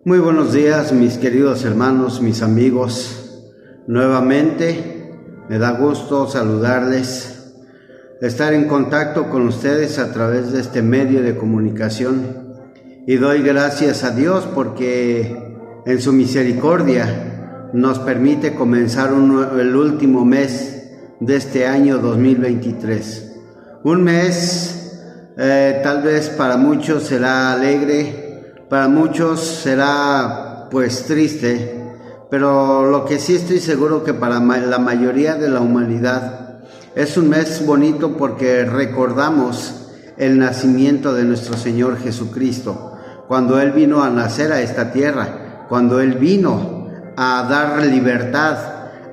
Muy buenos días, mis queridos hermanos, mis amigos. Nuevamente me da gusto saludarles, estar en contacto con ustedes a través de este medio de comunicación. Y doy gracias a Dios porque en su misericordia nos permite comenzar el último mes de este año 2023. Un mes tal vez para muchos será alegre, para muchos será pues triste, pero lo que sí estoy seguro que para la mayoría de la humanidad es un mes bonito porque recordamos el nacimiento de nuestro Señor Jesucristo, cuando Él vino a nacer a esta tierra, cuando Él vino a dar libertad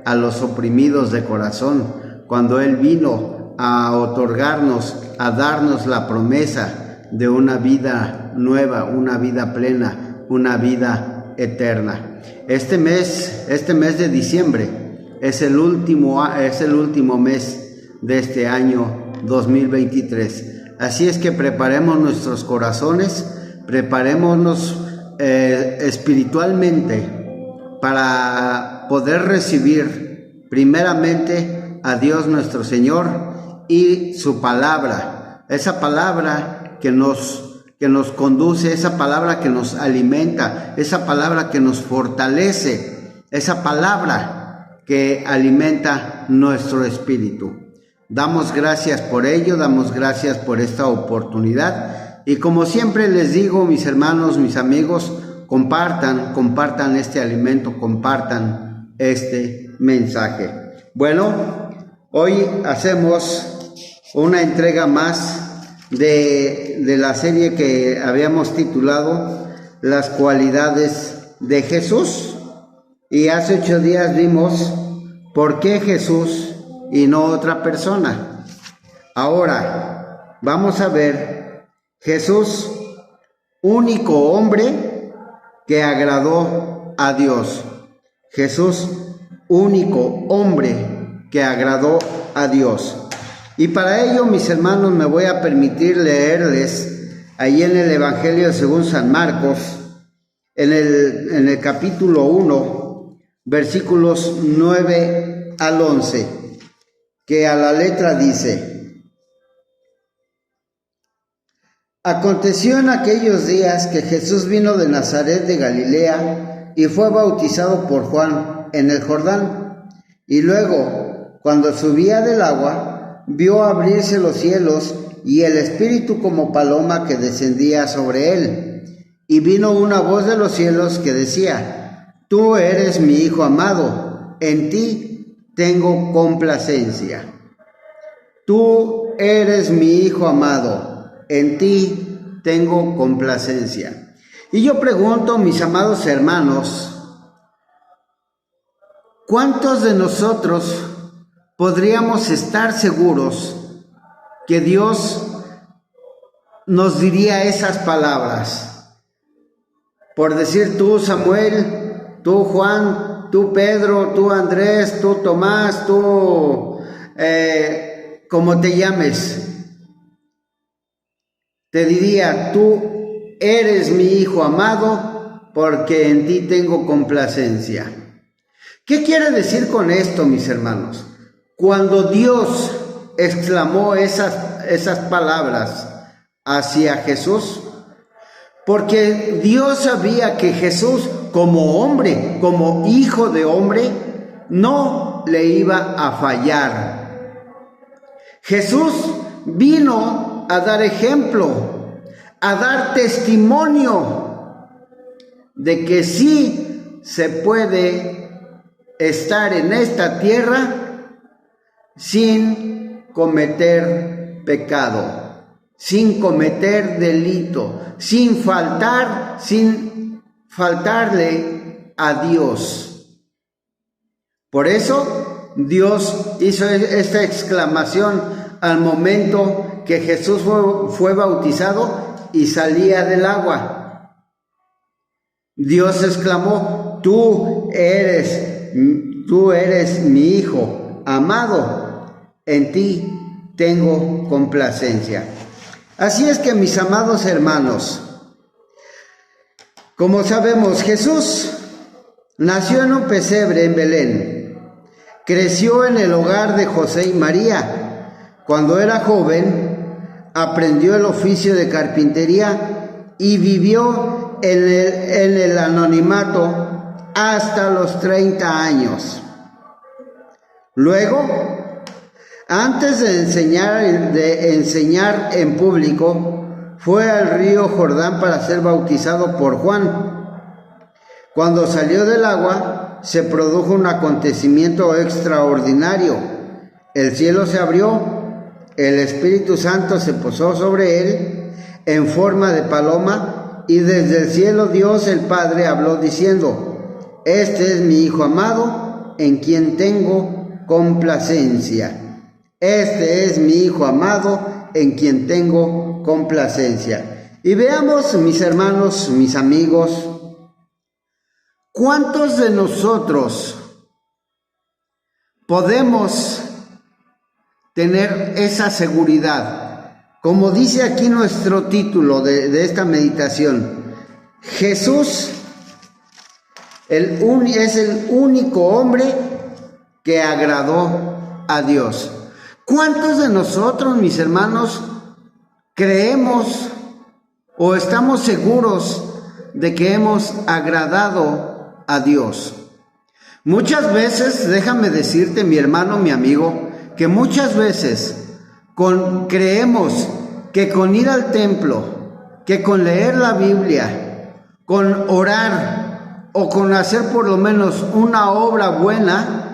a los oprimidos de corazón, cuando Él vino a otorgarnos, a darnos la promesa de una vida nueva, una vida plena, una vida eterna. Este mes de diciembre es el último mes de este año 2023. Así es que preparemos nuestros corazones, preparémonos espiritualmente para poder recibir primeramente a Dios nuestro Señor y su palabra, esa palabra que nos conduce, esa palabra que nos alimenta, esa palabra que nos fortalece, esa palabra que alimenta nuestro espíritu. Damos gracias por ello, damos gracias por esta oportunidad y como siempre les digo, mis hermanos, mis amigos, compartan este alimento, compartan este mensaje. Bueno, hoy hacemos una entrega más de la serie que habíamos titulado Las cualidades de Jesús, y hace 8 días vimos por qué Jesús y no otra persona. Ahora vamos a ver Jesús, único hombre que agradó a Dios. Jesús, único hombre que agradó a Dios. Y para ello, mis hermanos, me voy a permitir leerles ahí en el Evangelio según San Marcos, en el capítulo 1, versículos 9 al 11, que a la letra dice: Aconteció en aquellos días que Jesús vino de Nazaret de Galilea y fue bautizado por Juan en el Jordán. Y luego, cuando subía del agua, vio abrirse los cielos y el Espíritu como paloma que descendía sobre él. Y vino una voz de los cielos que decía: Tú eres mi Hijo amado, en ti tengo complacencia. Tú eres mi Hijo amado, en ti tengo complacencia. Y yo pregunto, mis amados hermanos, ¿cuántos de nosotros podríamos estar seguros que Dios nos diría esas palabras? Por decir, tú Samuel, tú Juan, tú Pedro, tú Andrés, tú Tomás, tú como te llames, te diría: tú eres mi Hijo amado porque en ti tengo complacencia. ¿Qué quiere decir con esto, mis hermanos? Cuando Dios exclamó esas palabras hacia Jesús, porque Dios sabía que Jesús, como hombre, como hijo de hombre, no le iba a fallar. Jesús vino a dar ejemplo, a dar testimonio de que sí se puede estar en esta tierra sin cometer pecado, sin cometer delito, sin faltarle a Dios. Por eso Dios hizo esta exclamación al momento que Jesús fue bautizado y salía del agua. Dios exclamó: tú eres mi Hijo amado, en ti tengo complacencia. Así es que, mis amados hermanos, Como sabemos, Jesús nació en un pesebre en Belén. Creció en el hogar de José y María. Cuando era joven, aprendió el oficio de carpintería y vivió en el anonimato hasta los 30 años. Luego, antes de enseñar en público, fue al río Jordán para ser bautizado por Juan. Cuando salió del agua, se produjo un acontecimiento extraordinario. El cielo se abrió, el Espíritu Santo se posó sobre él en forma de paloma, y desde el cielo Dios el Padre habló diciendo: Este es mi Hijo amado, en quien tengo complacencia. Este es mi Hijo amado, en quien tengo complacencia. Y veamos, mis hermanos, mis amigos, ¿cuántos de nosotros podemos tener esa seguridad? Como dice aquí nuestro título de esta meditación, Jesús es el único hombre que agradó a Dios. ¿Cuántos de nosotros, mis hermanos, creemos o estamos seguros de que hemos agradado a Dios? Muchas veces, déjame decirte, mi hermano, mi amigo, que muchas veces creemos que con ir al templo, que con leer la Biblia, con orar o con hacer por lo menos una obra buena,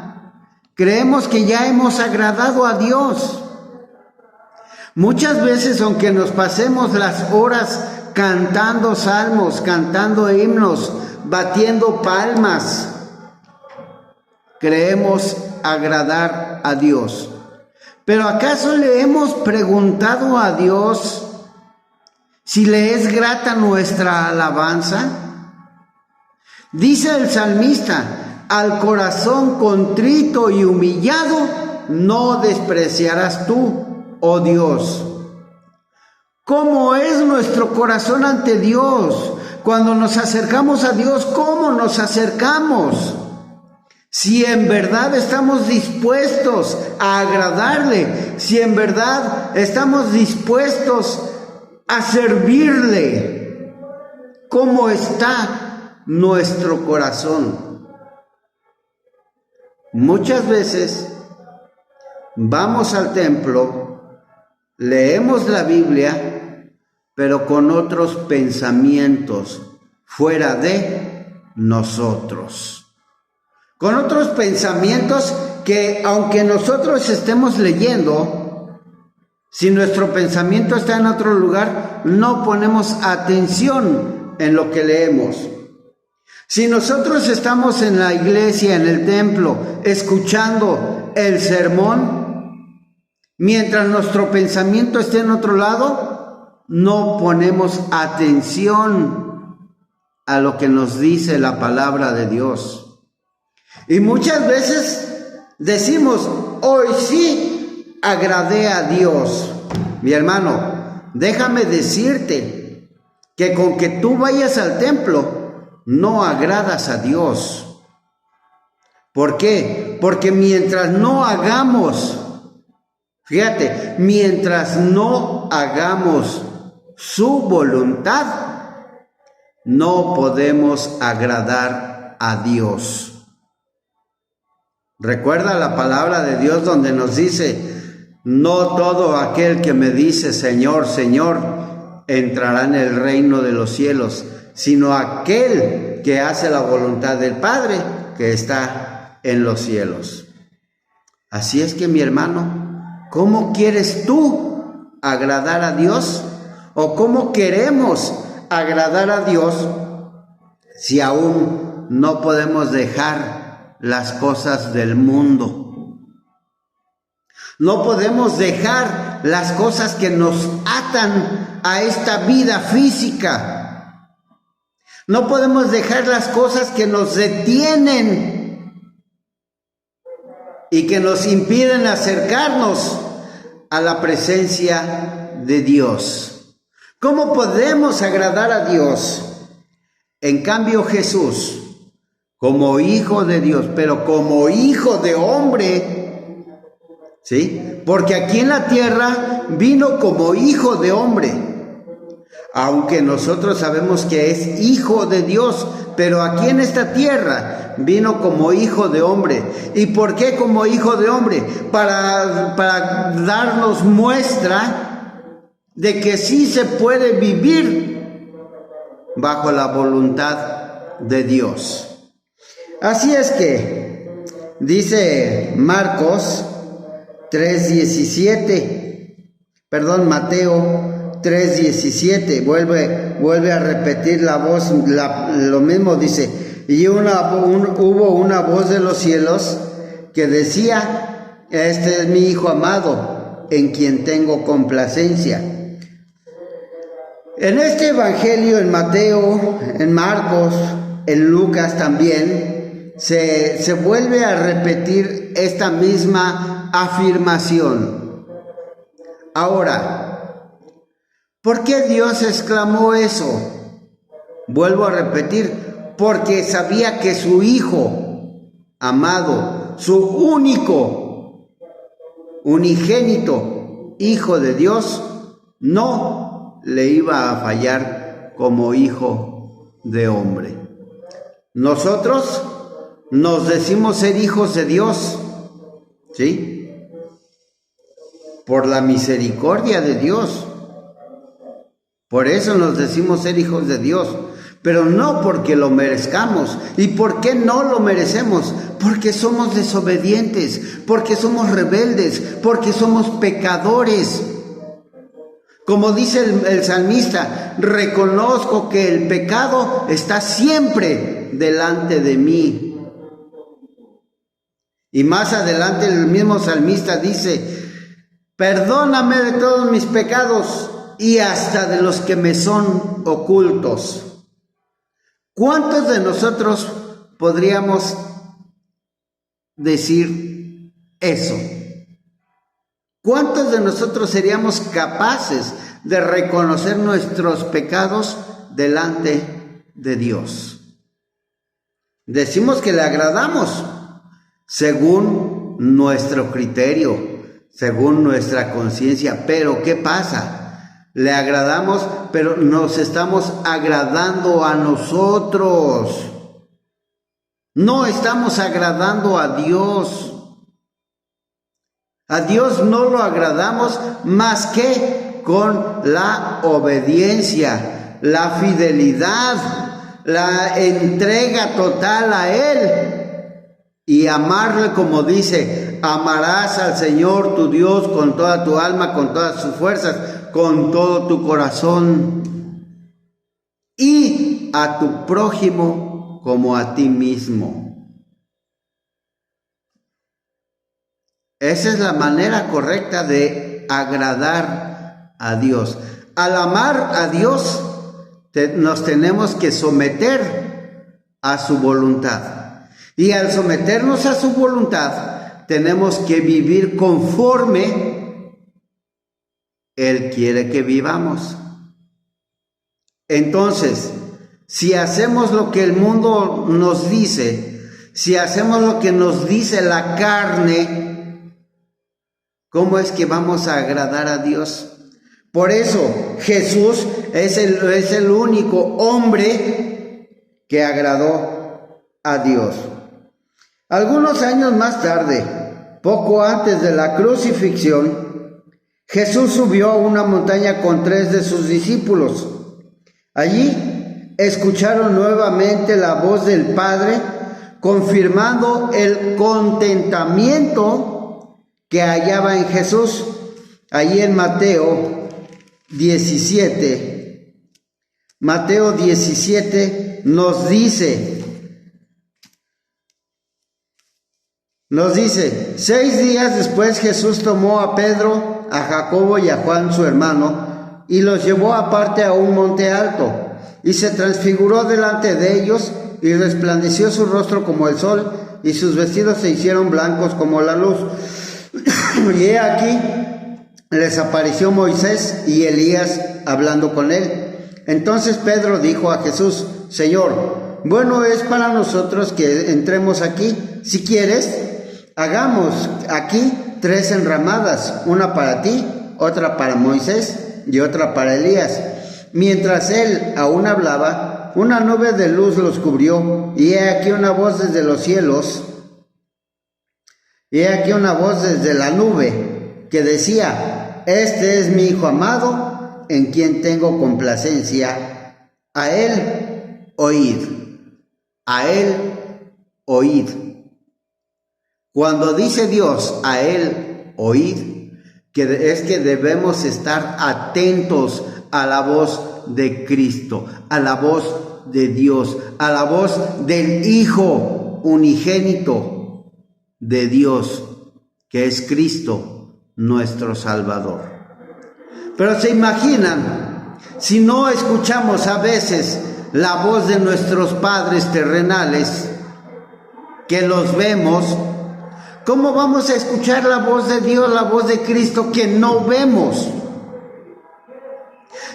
creemos que ya hemos agradado a Dios. Muchas veces, aunque nos pasemos las horas cantando salmos, cantando himnos, batiendo palmas, creemos agradar a Dios. Pero ¿acaso le hemos preguntado a Dios si le es grata nuestra alabanza? Dice el salmista: al corazón contrito y humillado no despreciarás tú, oh Dios. ¿Cómo es nuestro corazón ante Dios? Cuando nos acercamos a Dios, ¿cómo nos acercamos? Si en verdad estamos dispuestos a agradarle, si en verdad estamos dispuestos a servirle, ¿cómo está nuestro corazón? Muchas veces vamos al templo, leemos la Biblia, pero con otros pensamientos fuera de nosotros. Con otros pensamientos que, aunque nosotros estemos leyendo, si nuestro pensamiento está en otro lugar, no ponemos atención en lo que leemos. Si nosotros estamos en la iglesia, en el templo, escuchando el sermón, mientras nuestro pensamiento esté en otro lado, no ponemos atención a lo que nos dice la palabra de Dios. Y muchas veces decimos: hoy sí agradé a Dios. Mi hermano, déjame decirte que con que tú vayas al templo no agradas a Dios. ¿Por qué? Porque mientras no hagamos, fíjate, mientras no hagamos su voluntad, no podemos agradar a Dios. Recuerda la palabra de Dios donde nos dice: no todo aquel que me dice Señor, Señor, entrará en el reino de los cielos, sino aquel que hace la voluntad del Padre que está en los cielos. Así es que, mi hermano, ¿cómo quieres tú agradar a Dios? ¿O cómo queremos agradar a Dios si aún no podemos dejar las cosas del mundo? No podemos dejar las cosas que nos atan a esta vida física. No podemos dejar las cosas que nos detienen y que nos impiden acercarnos a la presencia de Dios. ¿Cómo podemos agradar a Dios? En cambio Jesús, como hijo de Dios, pero como hijo de hombre, ¿sí? Porque aquí en la tierra vino como hijo de hombre, aunque nosotros sabemos que es hijo de Dios, pero aquí en esta tierra vino como hijo de hombre. ¿Y por qué como hijo de hombre? Para darnos muestra de que sí se puede vivir bajo la voluntad de Dios. Así es que dice Marcos 3:17, Mateo 3:17, vuelve a repetir la voz, lo mismo dice, y hubo una voz de los cielos que decía: este es mi Hijo amado, en quien tengo complacencia. En este evangelio, en Mateo, en Marcos, en Lucas también, se vuelve a repetir esta misma afirmación. Ahora, ¿por qué Dios exclamó eso? Vuelvo a repetir, porque sabía que su Hijo amado, su único, unigénito Hijo de Dios, no le iba a fallar como hijo de hombre. Nosotros nos decimos ser hijos de Dios, ¿sí? Por la misericordia de Dios. Por eso nos decimos ser hijos de Dios, pero no porque lo merezcamos. ¿Y por qué no lo merecemos? Porque somos desobedientes, porque somos rebeldes, porque somos pecadores. Como dice el salmista, reconozco que el pecado está siempre delante de mí. Y más adelante el mismo salmista dice: perdóname de todos mis pecados y hasta de los que me son ocultos. ¿Cuántos de nosotros podríamos decir eso? ¿Cuántos de nosotros seríamos capaces de reconocer nuestros pecados delante de Dios? Decimos que le agradamos según nuestro criterio, según nuestra conciencia, pero ¿qué pasa? Le agradamos, pero nos estamos agradando a nosotros. No estamos agradando a Dios. A Dios no lo agradamos más que con la obediencia, la fidelidad, la entrega total a Él y amarle, como dice: amarás al Señor tu Dios con toda tu alma, con todas sus fuerzas, con todo tu corazón, y a tu prójimo como a ti mismo. Esa es la manera correcta de agradar a Dios. Al amar a Dios, nos tenemos que someter a su voluntad. Y al someternos a su voluntad, tenemos que vivir conforme Él quiere que vivamos. Entonces, si hacemos lo que el mundo nos dice, si hacemos lo que nos dice la carne, ¿cómo es que vamos a agradar a Dios? Por eso Jesús es el único hombre que agradó a Dios. Algunos años más tarde, poco antes de la crucifixión, Jesús subió a una montaña con 3 de sus discípulos. Allí escucharon nuevamente la voz del Padre, confirmando el contentamiento que hallaba en Jesús. Allí en Mateo 17 nos dice, 6 días después Jesús tomó a Pedro, a Jacobo y a Juan su hermano, y los llevó aparte a un monte alto, y se transfiguró delante de ellos, y resplandeció su rostro como el sol, y sus vestidos se hicieron blancos como la luz. Y he aquí, les apareció Moisés y Elías hablando con él. Entonces Pedro dijo a Jesús: Señor, bueno es para nosotros que entremos aquí. Si quieres, hagamos aquí 3 enramadas, una para ti, otra para Moisés y otra para Elías. Mientras él aún hablaba, una nube de luz los cubrió, y he aquí una voz desde los cielos, y he aquí una voz desde la nube, que decía: este es mi Hijo amado, en quien tengo complacencia, a él oíd, a él oíd. Cuando dice Dios, a él oíd, que es que debemos estar atentos a la voz de Cristo, a la voz de Dios, a la voz del Hijo unigénito de Dios, que es Cristo, nuestro Salvador. Pero se imaginan, si no escuchamos a veces la voz de nuestros padres terrenales, que los vemos, ¿cómo vamos a escuchar la voz de Dios, la voz de Cristo que no vemos?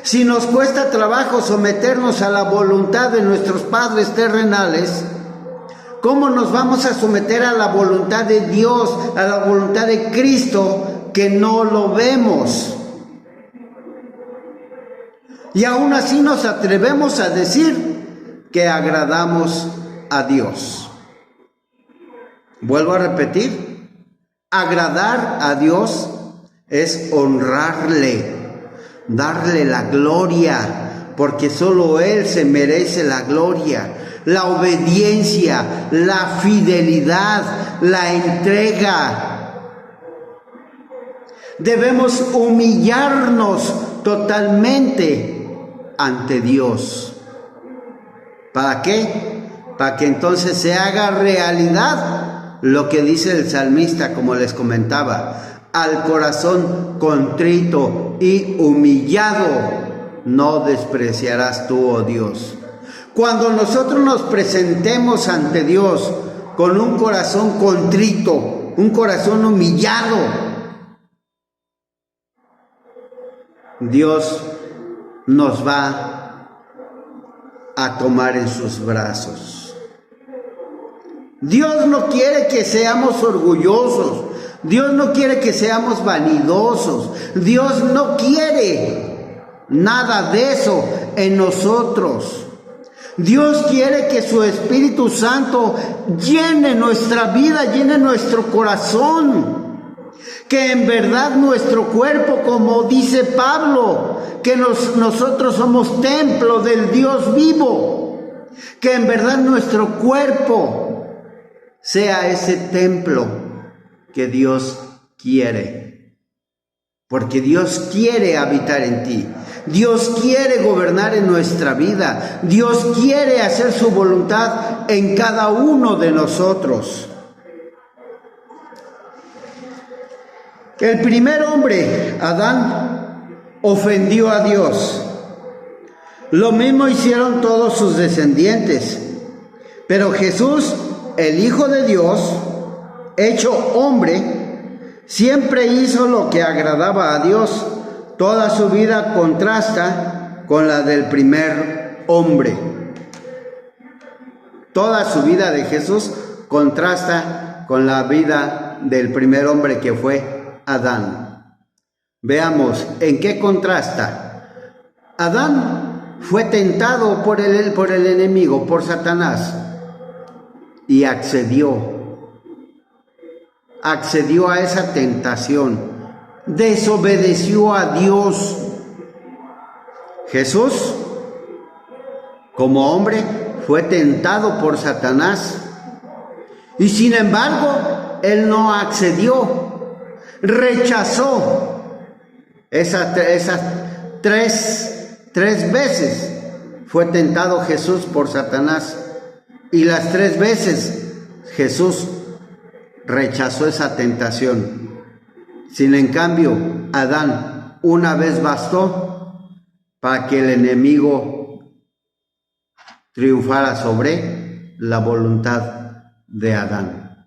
Si nos cuesta trabajo someternos a la voluntad de nuestros padres terrenales, ¿cómo nos vamos a someter a la voluntad de Dios, a la voluntad de Cristo que no lo vemos? Y aún así nos atrevemos a decir que agradamos a Dios. Vuelvo a repetir, agradar a Dios es honrarle, darle la gloria, porque solo Él se merece la gloria, la obediencia, la fidelidad, la entrega. Debemos humillarnos totalmente ante Dios. ¿Para qué? Para que entonces se haga realidad lo que dice el salmista, como les comentaba: al corazón contrito y humillado no despreciarás tú, oh Dios. Cuando nosotros nos presentemos ante Dios con un corazón contrito, un corazón humillado, Dios nos va a tomar en sus brazos. Dios no quiere que seamos orgullosos. Dios no quiere que seamos vanidosos. Dios no quiere nada de eso en nosotros. Dios quiere que su Espíritu Santo llene nuestra vida, llene nuestro corazón. Que en verdad nuestro cuerpo, como dice Pablo, que nosotros somos templo del Dios vivo. Que en verdad nuestro cuerpo sea ese templo que Dios quiere. Porque Dios quiere habitar en ti. Dios quiere gobernar en nuestra vida. Dios quiere hacer su voluntad en cada uno de nosotros. El primer hombre, Adán, ofendió a Dios. Lo mismo hicieron todos sus descendientes. Pero Jesús, el Hijo de Dios, hecho hombre, siempre hizo lo que agradaba a Dios. Toda su vida contrasta con la del primer hombre. Toda su vida de Jesús contrasta con la vida del primer hombre, que fue Adán. Veamos en qué contrasta. Adán fue tentado por el enemigo, por Satanás, y accedió a esa tentación, desobedeció a Dios. Jesús, como hombre, fue tentado por Satanás, y sin embargo, él no accedió. Rechazó esas tres veces fue tentado Jesús por Satanás, y las 3 veces Jesús rechazó esa tentación. Sin en cambio, Adán una vez bastó para que el enemigo triunfara sobre la voluntad de Adán.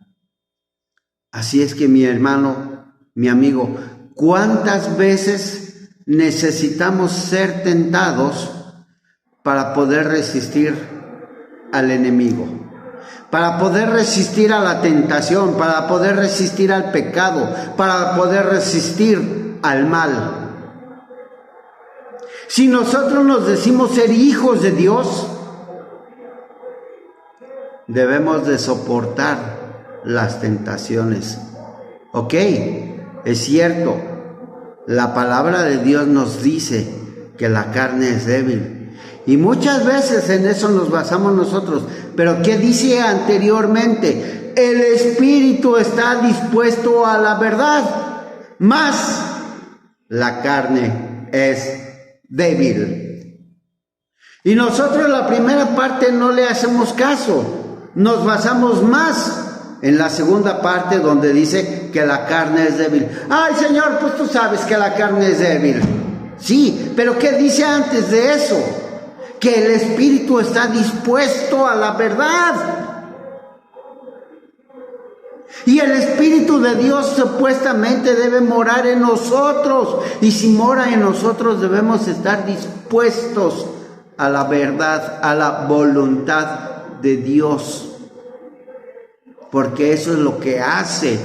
Así es que, mi hermano, mi amigo, ¿cuántas veces necesitamos ser tentados para poder resistir al enemigo, para poder resistir a la tentación, para poder resistir al pecado, para poder resistir al mal. Si nosotros nos decimos ser hijos de Dios, debemos de soportar las tentaciones. Ok, es cierto, la palabra de Dios nos dice que la carne es débil. Y muchas veces en eso nos basamos nosotros. Pero ¿qué dice anteriormente? El espíritu está dispuesto a la verdad, mas la carne es débil. Y nosotros la primera parte no le hacemos caso. Nos basamos más en la segunda parte donde dice que la carne es débil. Ay, Señor, pues tú sabes que la carne es débil. Sí, pero ¿qué dice antes de eso? Que el espíritu está dispuesto a la verdad. Y el Espíritu de Dios supuestamente debe morar en nosotros. Y si mora en nosotros debemos estar dispuestos a la verdad, a la voluntad de Dios. Porque eso es lo que hace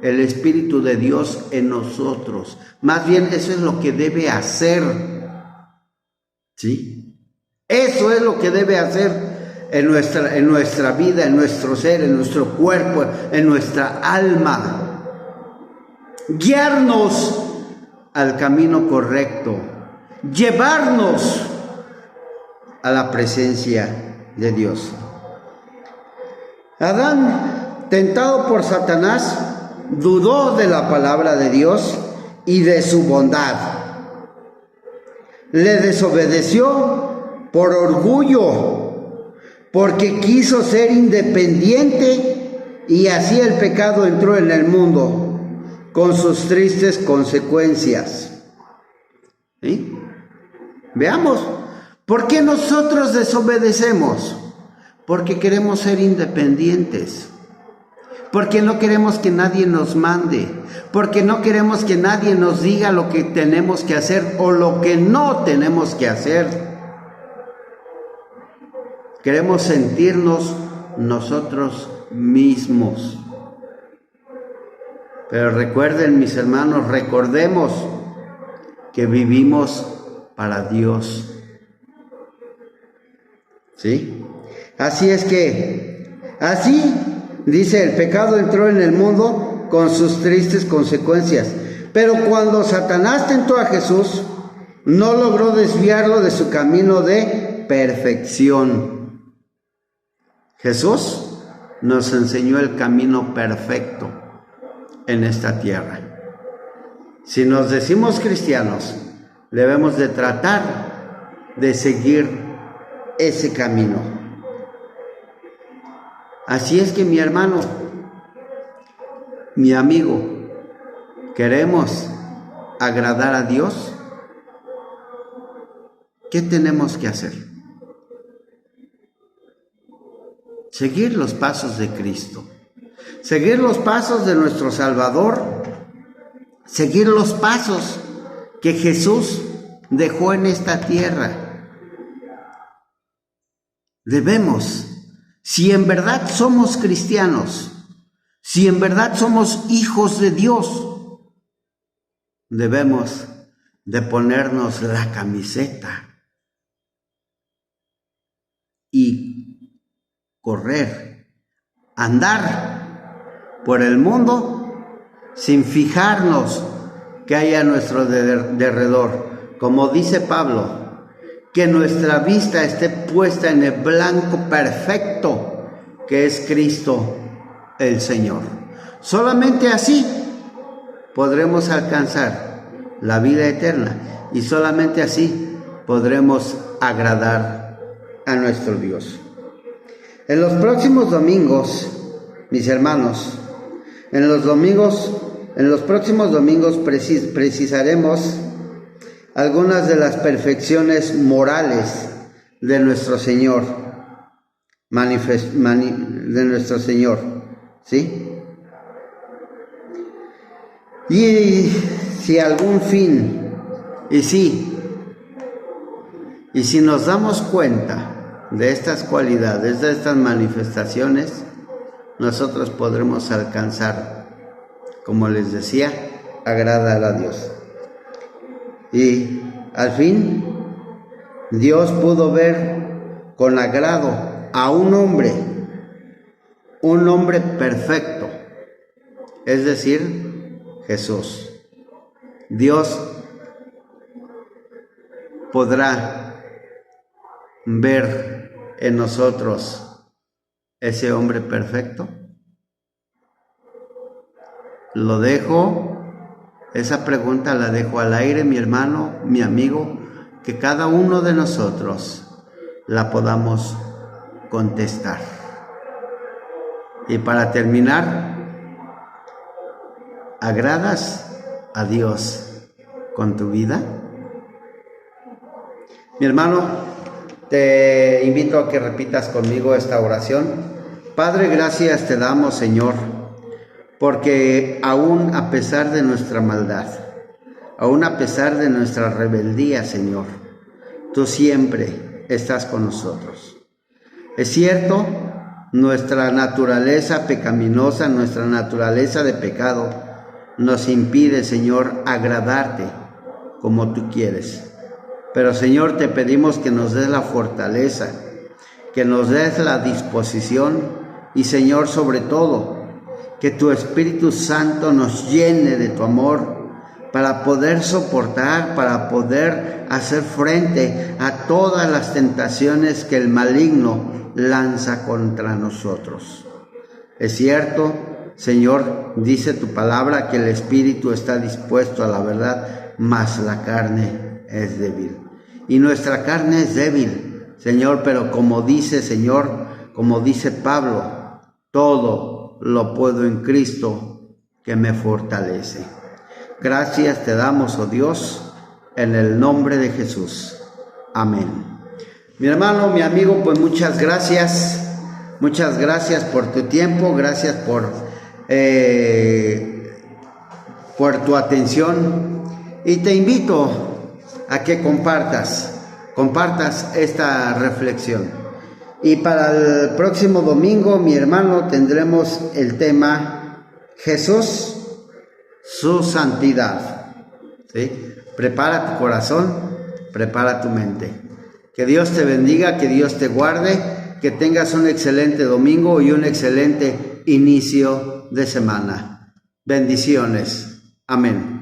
el Espíritu de Dios en nosotros. Más bien eso es lo que debe hacer. ¿Sí? Eso es lo que debe hacer en nuestra vida, en nuestro ser, en nuestro cuerpo, en nuestra alma. Guiarnos al camino correcto. Llevarnos a la presencia de Dios. Adán, tentado por Satanás, dudó de la palabra de Dios y de su bondad. Le desobedeció por orgullo, porque quiso ser independiente, y así el pecado entró en el mundo con sus tristes consecuencias. ¿Sí? Veamos, ¿por qué nosotros desobedecemos? Porque queremos ser independientes. Porque no queremos que nadie nos mande. Porque no queremos que nadie nos diga lo que tenemos que hacer o lo que no tenemos que hacer. Queremos sentirnos nosotros mismos. Pero recuerden, mis hermanos, recordemos que vivimos para Dios. ¿Sí? Así es que, así dice, el pecado entró en el mundo con sus tristes consecuencias. Pero cuando Satanás tentó a Jesús, no logró desviarlo de su camino de perfección. Jesús nos enseñó el camino perfecto en esta tierra. Si nos decimos cristianos, debemos de tratar de seguir ese camino. Así es que, mi hermano, mi amigo, ¿queremos agradar a Dios? ¿Qué tenemos que hacer? Seguir los pasos de Cristo, seguir los pasos de nuestro Salvador, seguir los pasos que Jesús dejó en esta tierra. Debemos, si en verdad somos cristianos, si en verdad somos hijos de Dios, debemos de ponernos la camiseta y correr, andar por el mundo sin fijarnos qué hay a nuestro derredor. Como dice Pablo, que nuestra vista esté puesta en el blanco perfecto que es Cristo el Señor. Solamente así podremos alcanzar la vida eterna y solamente así podremos agradar a nuestro Dios. En los próximos domingos, mis hermanos, en los próximos domingos precisaremos algunas de las perfecciones morales de nuestro Señor, de nuestro Señor, ¿sí? Y si algún fin, y si nos damos cuenta de estas cualidades, de estas manifestaciones, nosotros podremos alcanzar, como les decía, agradar a Dios. Y al fin, Dios pudo ver con agrado a un hombre perfecto, es decir, Jesús. Dios podrá ver en nosotros ese hombre perfecto. Lo dejo, esa pregunta la dejo al aire, mi hermano, mi amigo, que cada uno de nosotros la podamos contestar. Y para terminar, ¿agradas a Dios con tu vida? Mi hermano, te invito a que repitas conmigo esta oración. Padre, gracias te damos, Señor, porque aún a pesar de nuestra maldad, aún a pesar de nuestra rebeldía, Señor, tú siempre estás con nosotros. Es cierto, nuestra naturaleza pecaminosa, nuestra naturaleza de pecado, nos impide, Señor, agradarte como tú quieres. Pero, Señor, te pedimos que nos des la fortaleza, que nos des la disposición y, Señor, sobre todo, que tu Espíritu Santo nos llene de tu amor para poder soportar, para poder hacer frente a todas las tentaciones que el maligno lanza contra nosotros. Es cierto, Señor, dice tu palabra que el Espíritu está dispuesto a la verdad, mas la carne es débil. Y nuestra carne es débil, Señor, pero como dice, Señor, como dice Pablo, todo lo puedo en Cristo que me fortalece. Gracias te damos, oh Dios, en el nombre de Jesús. Amén. Mi hermano, mi amigo, pues muchas gracias por tu tiempo, gracias por tu atención, y te invito a que compartas esta reflexión. Y para el próximo domingo, mi hermano, tendremos el tema Jesús, su santidad. ¿Sí? Prepara tu corazón, prepara tu mente. Que Dios te bendiga, que Dios te guarde, que tengas un excelente domingo y un excelente inicio de semana. Bendiciones. Amén.